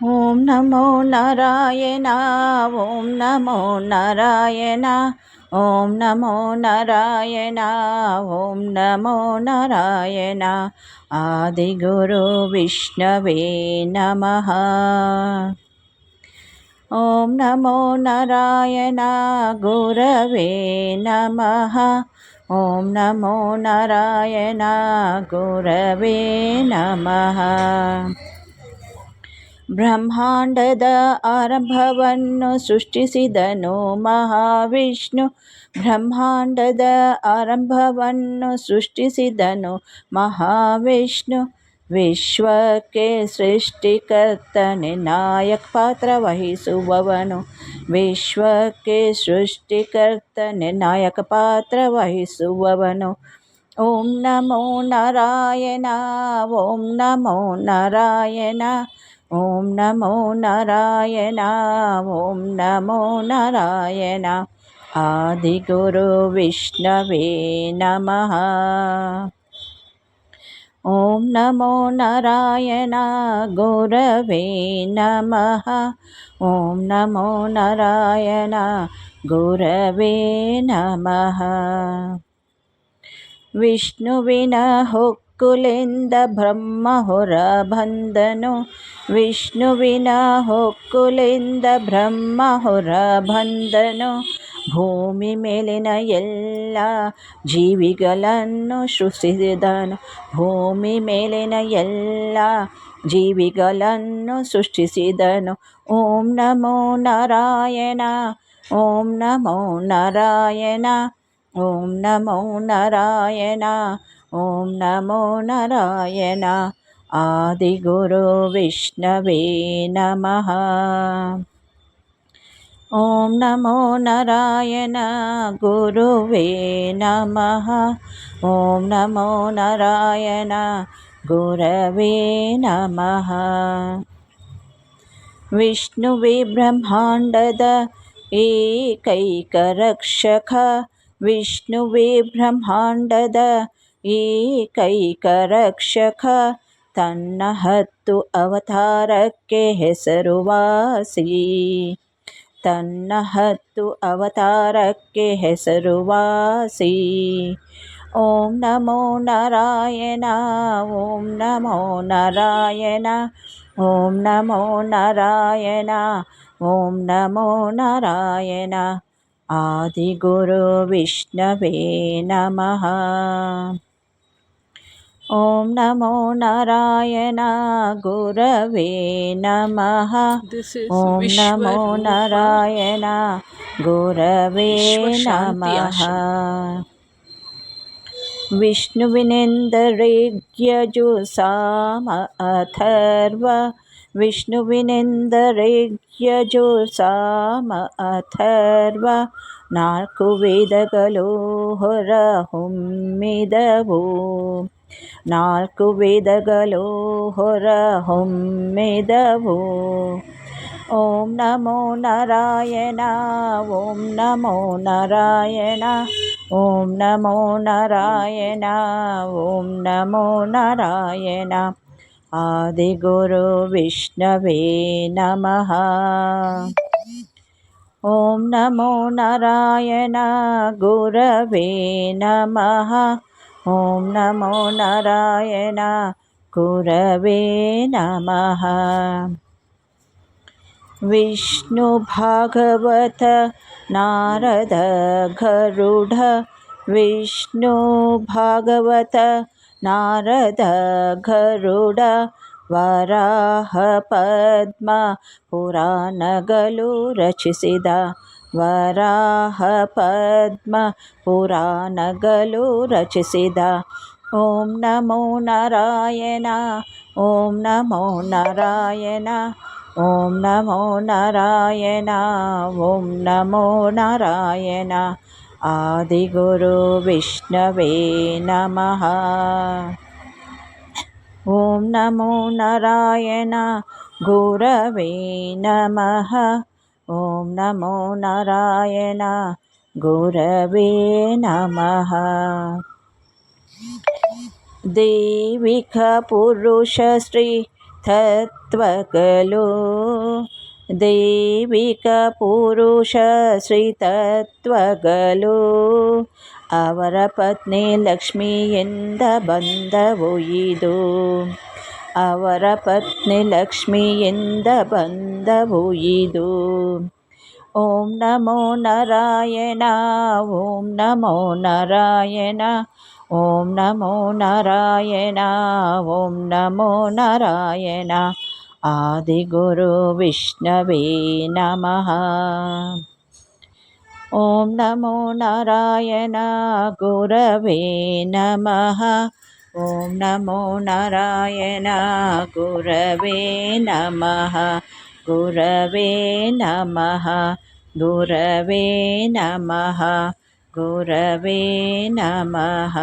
ಓಂ ನಮೋ ನಾರಾಯಣ. ಓಂ ನಮೋ ನಾರಾಯಣ. ಓಂ ನಮೋ ನಾರಾಯಣ. ಓಂ ನಮೋ ನಾರಾಯಣ. ಆದಿಗುರು ವಿಷ್ಣವೇ ನಮಃ. ಓಂ ನಮೋ ನಾರಾಯಣ ಗುರವೇ ನಮಃ. ಓಂ ನಮೋ ನಾರಾಯಣ ಗುರವೇ ನಮಃ. ಬ್ರಹ್ಮಾಂಡದ ಆರಂಭವನ್ನು ಸೃಷ್ಟಿಸಿದನು ಮಹಾವಿಷ್ಣು. ಬ್ರಹ್ಮಾಂಡದ ಆರಂಭವನ್ನು ಸೃಷ್ಟಿಸಿದನು ಮಹಾವಿಷ್ಣು. ವಿಶ್ವಕ್ಕೆ ಸೃಷ್ಟಿಕರ್ತನೆ ನಾಯಕ ಪಾತ್ರ ವಹಿಸುವವನು. ವಿಶ್ವಕ್ಕೆ ಸೃಷ್ಟಿಕರ್ತನೆ ನಾಯಕ ಪಾತ್ರ ವಹಿಸುವವನು. ಓಂ ನಮೋ ನಾರಾಯಣ. ಓಂ ನಮೋ ನಾರಾಯಣ. ಓಂ ನಮೋ ನಾರಾಯಣ. ಓಂ ನಮೋ ನಾರಾಯಣ. ಆದಿಗುರು ವಿಷ್ಣವೇ ನಮಃ. ಓಂ ನಮೋ ನಾರಾಯಣ ಗುರವೇ ನಮಃ. ಓಂ ನಮೋ ನಾರಾಯಣ ಗುರವೇ ನಮಃ. ವಿಷ್ಣುವಿನ ಹೊಕ್ಕುಲಿಂದ ಬ್ರಹ್ಮ ಹೊರ ಬಂದನು. ವಿಷ್ಣುವಿನ ಹೊಕ್ಕುಲಿಂದ ಬ್ರಹ್ಮ ಹೊರ ಬಂದನು. ಭೂಮಿ ಮೇಲಿನ ಎಲ್ಲ ಜೀವಿಗಳನ್ನು ಸೃಷ್ಟಿಸಿದನು. ಭೂಮಿ ಮೇಲಿನ ಎಲ್ಲ ಜೀವಿಗಳನ್ನು ಸೃಷ್ಟಿಸಿದನು. ಓಂ ನಮೋ ನಾರಾಯಣ. ಓಂ ನಮೋ ನಾರಾಯಣ. ಓಂ ನಮೋ ನಾರಾಯಣ. ಓಂ ನಮೋ ನಾರಾಯಣ. ಆದಿಗುರು ವಿಷ್ಣವೇ ನಮಃ. ಓಂ ನಮೋ ನಾರಾಯಣ ಗುರುವೇ ನಮಃ. ಓಂ ನಮೋ ನಾರಾಯಣ ಗುರವೇ ನಮಃ. ವಿಷ್ಣುವೇ ಬ್ರಹ್ಮಾಂಡದ ಏಕೈಕ ರಕ್ಷಕ. ವಿಷ್ಣುವೇ ಬ್ರಹ್ಮಾಂಡದ ಏಕೈಕ ರಕ್ಷಕ. ತನ್ನ 10 ಅವತಾರಕ್ಕೆ ಹೆಸರುವಾಸಿ. ತನ್ನ 10 ಅವತಾರಕ್ಕೆ ಹೆಸರುವಾಸಿ. ಓಂ ನಮೋ ನಾರಾಯಣ. ಓಂ ನಮೋ ನಾರಾಯಣ. ಓಂ ನಮೋ ನಾರಾಯಣ. ಓಂ ನಮೋ ನಾರಾಯಣ. ಆದಿಗುರು ವಿಷ್ಣವೇ ನಮಃ. ಓಂ ನಮೋ ನಾರಾಯಣ ಗುರವೇ ನಮಃ. ಓಂ ನಮೋ ನಾರಾಯಣ ಗುರವೇ ನಮಃ. ವಿಷ್ಣುವಿನೆಂದರೆ ಯಜು ಸಾಮ ಅಥರ್ವ. ವಿಷ್ಣುವಿನೆಂದರೆ ಯಜು ಸಾಮ ಅಥರ್ವ. 4 ವೇದಗಳು ಹೊರ ಹೊಮ್ಮಿದವು. 4 ವೇದಗಳು ಹೊರ ಹೊಮ್ಮಿದವು. ಓಂ ನಮೋ ನಾರಾಯಣ. ಓಂ ನಮೋ ನಾರಾಯಣ. ಓಂ ನಮೋ ನಾರಾಯಣ. ಓಂ ನಮೋ ನಾರಾಯಣ. ಆದಿಗುರು ವಿಷ್ಣವೇ ನಮಃ. ಓಂ ನಮೋ ನಾರಾಯಣ ಗುರವೇ ನಮಃ. ಓಂ ನಮೋ ನಾರಾಯಣ ಗುರವೇ ನಮಃ. ವಿಷ್ಣು ಭಾಗವತ ನಾರದ ಗರುಡ. ವಿಷ್ಣು ಭಾಗವತ ನಾರದ ಗರುಡ. ವರಾಹ ಪದ್ಮ ಪುರಾಣಗಳು ರಚಿಸಿದ. ವರಾಹ ಪದ್ಮ ಪುರಾಣಗಳು ರಚಿಸಿದ. ಓಂ ನಮೋ ನಾರಾಯಣ. ಓಂ ನಮೋ ನಾರಾಯಣ. ಓಂ ನಮೋ ನಾರಾಯಣ. ಓಂ ನಮೋ ನಾರಾಯಣ. ಆದಿಗುರು ವಿಷ್ಣವೇ ನಮಃ. ಓಂ ನಮೋ ನಾರಾಯಣ ಗುರವೇ ನಮಃ. ಓಂ ನಮೋ ನಾರಾಯಣ ಗುರವೇ ನಮಃ. ದೈವಿಕ ಪುರುಷ ಶ್ರೀ ತತ್ವಗಳು ದೈವಿಕ ಪುರುಷ ಶ್ರೀತತ್ವಗಳು ಅವರ ಪತ್ನಿ ಲಕ್ಷ್ಮಿಯಿಂದ ಬಂದವು ಇದು ಅವರ ಪತ್ನಿ ಲಕ್ಷ್ಮಿಯಿಂದ ಬಂದವು ಇದು ಓಂ ನಮೋ ನಾರಾಯಣ ಓಂ ನಮೋ ನಾರಾಯಣ ಓಂ ನಮೋ ನಾರಾಯಣ ಓಂ ನಮೋ ನಾರಾಯಣ ಆದಿಗುರು ವಿಷ್ಣವೇ ನಮಃ ಓಂ ನಮೋ ನಾರಾಯಣ ಗುರವೇ ನಮಃ ಓಂ ನಮೋ ನಾರಾಯಣ ಗುರವೇ ನಮಃ ಗುರವೇ ನಮಃ ಗುರವೇ ನಮಃ ಗುರವೇ ನಮಃ